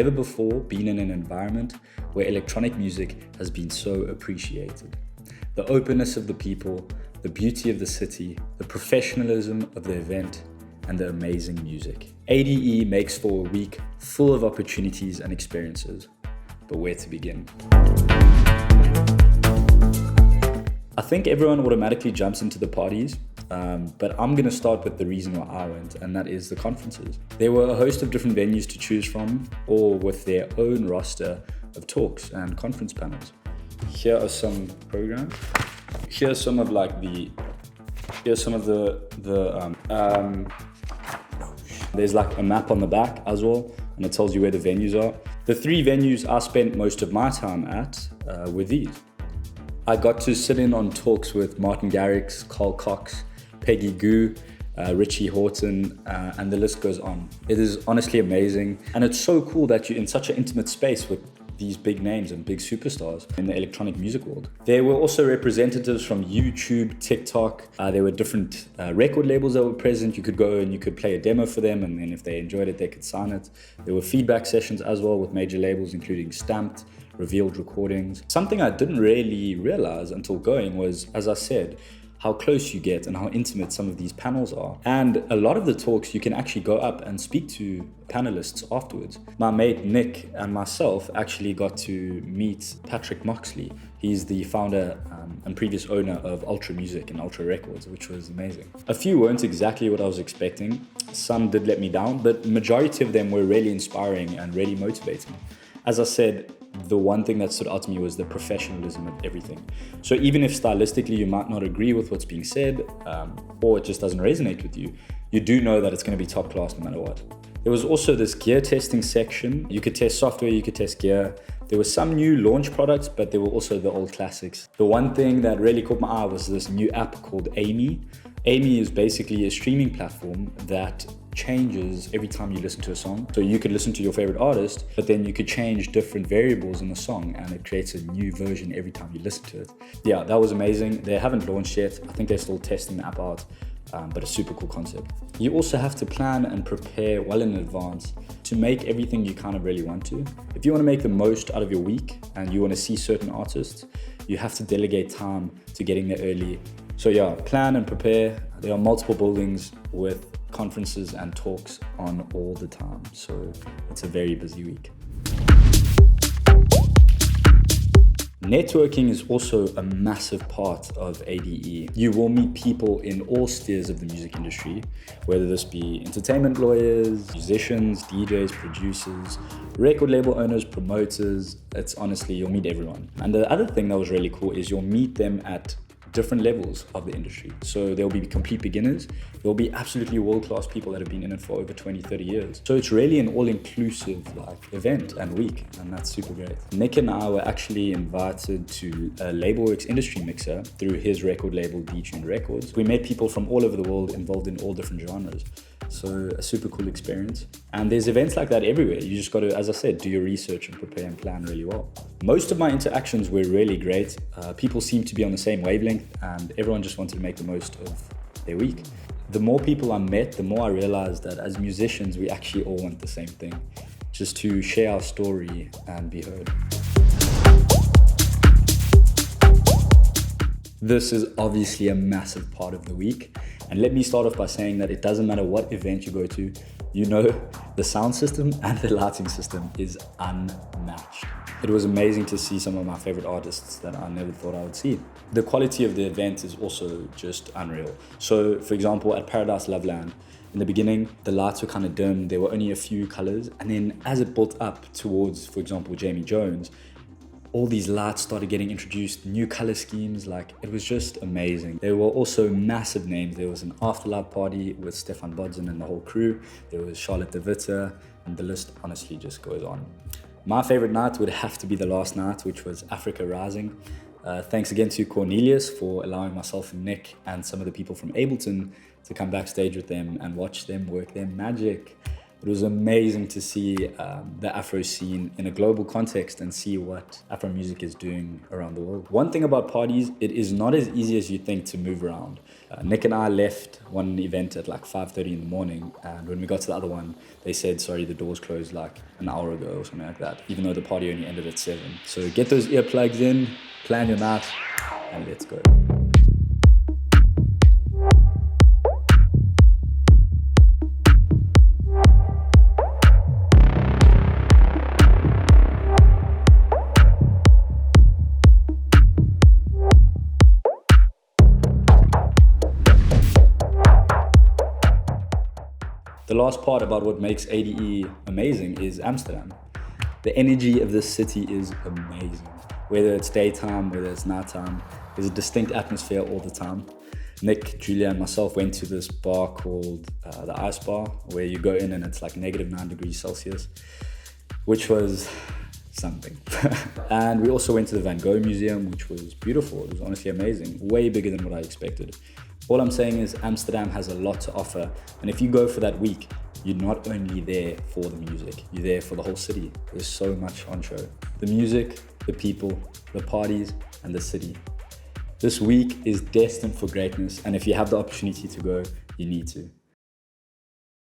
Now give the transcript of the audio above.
never before been in an environment where electronic music has been so appreciated. The openness of the people, the beauty of the city, the professionalism of the event, and the amazing music. ADE makes for a week full of opportunities and experiences. But where to begin? I think everyone automatically jumps into the parties, but I'm going to start with the reason why I went, and that is the conferences. There were a host of different venues to choose from, all with their own roster of talks and conference panels. Here are some programs. Here's some of there's like a map on the back as well, and it tells you where the venues are. The three venues I spent most of my time at were these. I got to sit in on talks with Martin Garrix, Carl Cox, Peggy Gou, Richie Horton, and the list goes on. It is honestly amazing, and it's so cool that you're in such an intimate space with these big names and big superstars in the electronic music world. There were also representatives from YouTube, TikTok. There were different record labels that were present. You could go and you could play a demo for them, and then if they enjoyed it, they could sign it. There were feedback sessions as well with major labels, including Stamped, Revealed Recordings. Something I didn't really realize until going was, as I said, how close you get and how intimate some of these panels are. And a lot of the talks, you can actually go up and speak to panelists afterwards. My mate Nick and myself actually got to meet Patrick Moxley. He's the founder and previous owner of Ultra Music and Ultra Records, which was amazing. A few weren't exactly what I was expecting. Some did let me down, but the majority of them were really inspiring and really motivating. As I said, the one thing that stood out to me was the professionalism of everything. So even if stylistically you might not agree with what's being said, or it just doesn't resonate with you, you do know that it's going to be top class no matter what. There was also this gear testing section. You could test software, you could test gear. There were some new launch products, but there were also the old classics. The one thing that really caught my eye was this new app called Amy. Amy is basically a streaming platform that changes every time you listen to a song. So you could listen to your favorite artist, but then you could change different variables in the song and it creates a new version every time you listen to it. Yeah, that was amazing. They haven't launched yet. I think they're still testing the app out, but a super cool concept. You also have to plan and prepare well in advance to make everything you kind of really want to. If you want to make the most out of your week and you want to see certain artists, you have to delegate time to getting there early. So yeah, plan and prepare. There are multiple buildings with conferences and talks on all the time. So it's a very busy week. Networking is also a massive part of ADE. You will meet people in all spheres of the music industry, whether this be entertainment lawyers, musicians, DJs, producers, record label owners, promoters. It's honestly, you'll meet everyone. And the other thing that was really cool is you'll meet them at different levels of the industry. So there'll be complete beginners. There'll be absolutely world-class people that have been in it for over 20, 30 years. So it's really an all-inclusive event and week, and that's super great. Nick and I were actually invited to a Labelworks industry mixer through his record label, D-Tuned Records. We met people from all over the world involved in all different genres. So a super cool experience. And there's events like that everywhere. You just got to, as I said, do your research and prepare and plan really well. Most of my interactions were really great. People seemed to be on the same wavelength and everyone just wanted to make the most of their week. The more people I met, the more I realized that as musicians, we actually all want the same thing, just to share our story and be heard. This is obviously a massive part of the week. And let me start off by saying that it doesn't matter what event you go to, you know the sound system and the lighting system is unmatched. It was amazing to see some of my favorite artists that I never thought I would see. The quality of the event is also just unreal. So for example, at Paradise Loveland, in the beginning, the lights were kind of dim. There were only a few colors. And then as it built up towards, for example, Jamie Jones, all these lights started getting introduced, new color schemes, it was just amazing. There were also massive names. There was an afterlife party with Stefan Bodzen and the whole crew. There was Charlotte de Witte, and the list honestly just goes on. My favorite night would have to be the last night, which was Africa Rising. Thanks again to Cornelius for allowing myself and Nick and some of the people from Ableton to come backstage with them and watch them work their magic. It was amazing to see the Afro scene in a global context and see what Afro music is doing around the world. One thing about parties, it is not as easy as you think to move around. Nick and I left one event at like 5:30 in the morning, and when we got to the other one, they said, sorry, the doors closed like an hour ago or something like that, even though the party only ended at 7. So get those earplugs in, plan your night, and let's go. The last part about what makes ADE amazing is Amsterdam. The energy of this city is amazing. Whether it's daytime, whether it's nighttime, there's a distinct atmosphere all the time. Nick, Julia, and myself went to this bar called the Ice Bar, where you go in and it's like -9 degrees Celsius, which was something. And we also went to the Van Gogh Museum, which was beautiful. It was honestly amazing, way bigger than what I expected. All I'm saying is Amsterdam has a lot to offer, and if you go for that week, you're not only there for the music, you're there for the whole city. There's so much on show. The music, the people, the parties, and the city. This week is destined for greatness, and if you have the opportunity to go, you need to.